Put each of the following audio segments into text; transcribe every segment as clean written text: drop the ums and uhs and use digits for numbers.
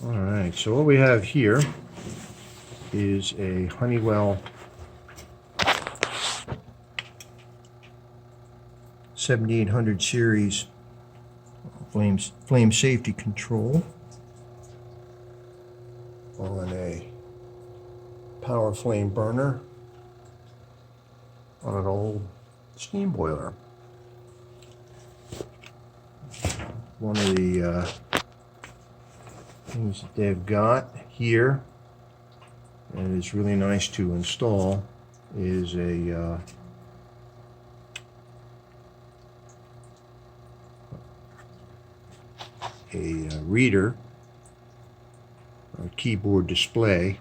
Alright, so what we have here is a Honeywell 7800 series flame safety control on a power flame burner on an old steam boiler. One of the things that they've got here, and it's really nice to install, is a reader, a keyboard display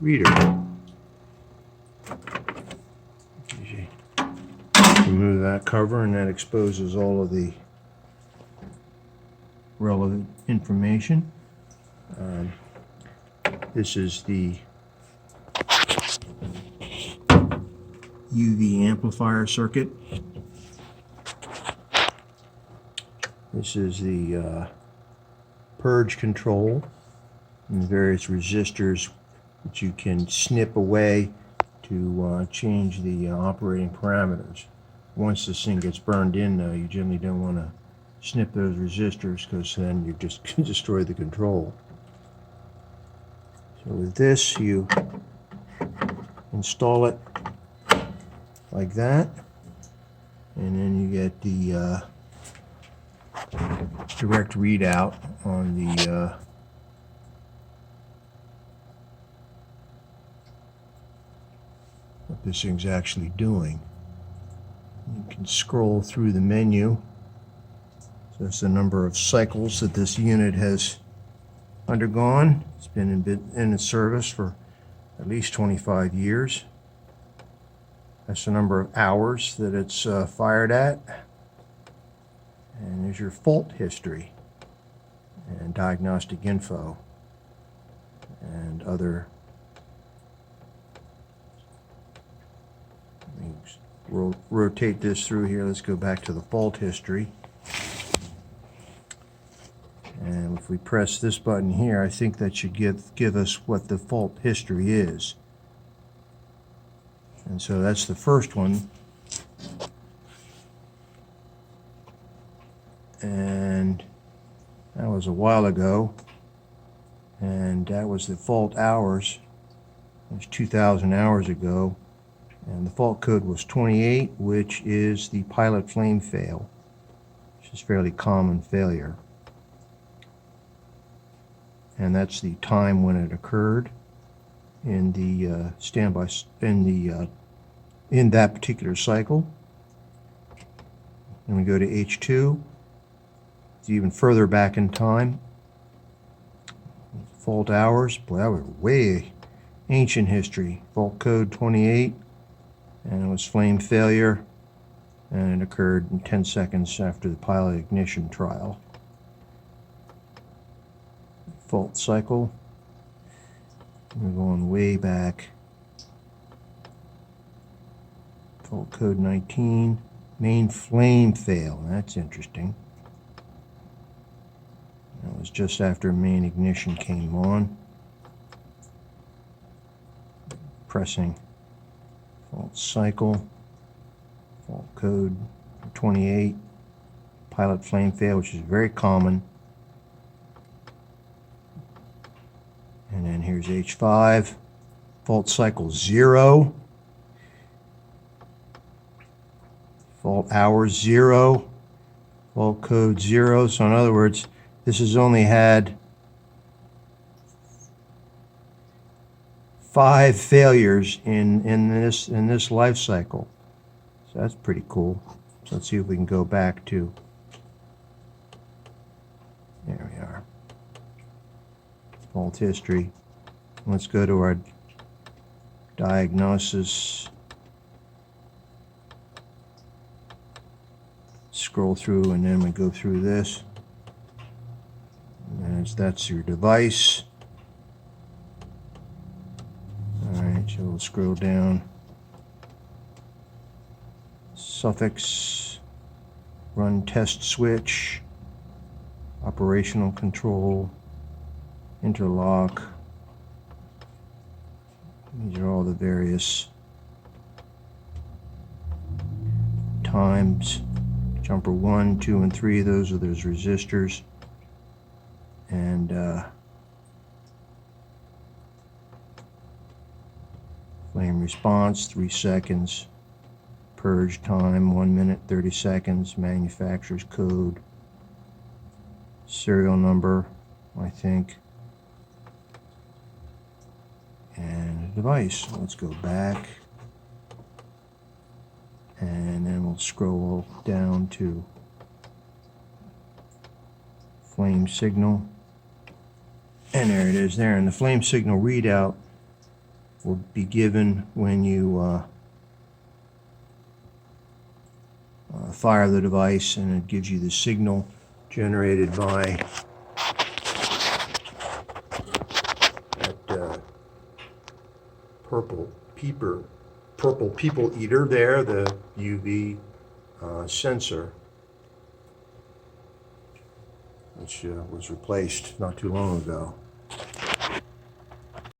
reader. Remove that cover, and that exposes all of the relevant information. This is the UV amplifier circuit. This is the purge control and the various resistors that you can snip away to change the operating parameters. Once this thing gets burned in, though, you generally don't want to snip those resistors, because then you just destroy the control. So with this, you install it like that, and then you get the direct readout on the what this thing's actually doing. You can scroll through the menu. So that's the number of cycles that this unit has undergone. It's been in its service for at least 25 years. That's the number of hours that it's fired at. And there's your fault history and diagnostic info and other things. We'll rotate this through here. Let's go back to the fault history. And if we press this button here, I think that should give us what the fault history is. And so that's the first one. And that was a while ago. And that was the fault hours. It was 2,000 hours ago. And the fault code was 28, which is the pilot flame fail, which is a fairly common failure. And that's the time when it occurred in the standby in that particular cycle. And we go to H2. It's even further back in time. Fault hours, boy, that was way ancient history. Fault code 28, and it was flame failure, and it occurred in 10 seconds after the pilot ignition trial. Fault cycle, we're going way back. Fault code 19, main flame fail. That's interesting. That was just after main ignition came on. Pressing fault cycle, fault code 28, pilot flame fail, which is very common. And then here's H5, fault cycle 0, fault hours 0, fault code 0. So in other words, this has only had 5 failures in this life cycle. So that's pretty cool. So let's see if we can go back to, there we are, fault history. Let's go to our diagnosis. Scroll through, and then we go through this. And that's your device. Alright, so we'll scroll down. Suffix, run test switch, operational control, interlock. These are all the various times. Jumper 1, 2, and 3, those are those resistors. And flame response, 3 seconds. Purge time, 1 minute, 30 seconds. Manufacturer's code. Serial number, I think. And a device. Let's go back. And then we'll scroll down to flame signal. And there it is there. And the flame signal readout will be given when you fire the device, and it gives you the signal generated by that purple people eater there, the UV sensor, which was replaced not too long ago.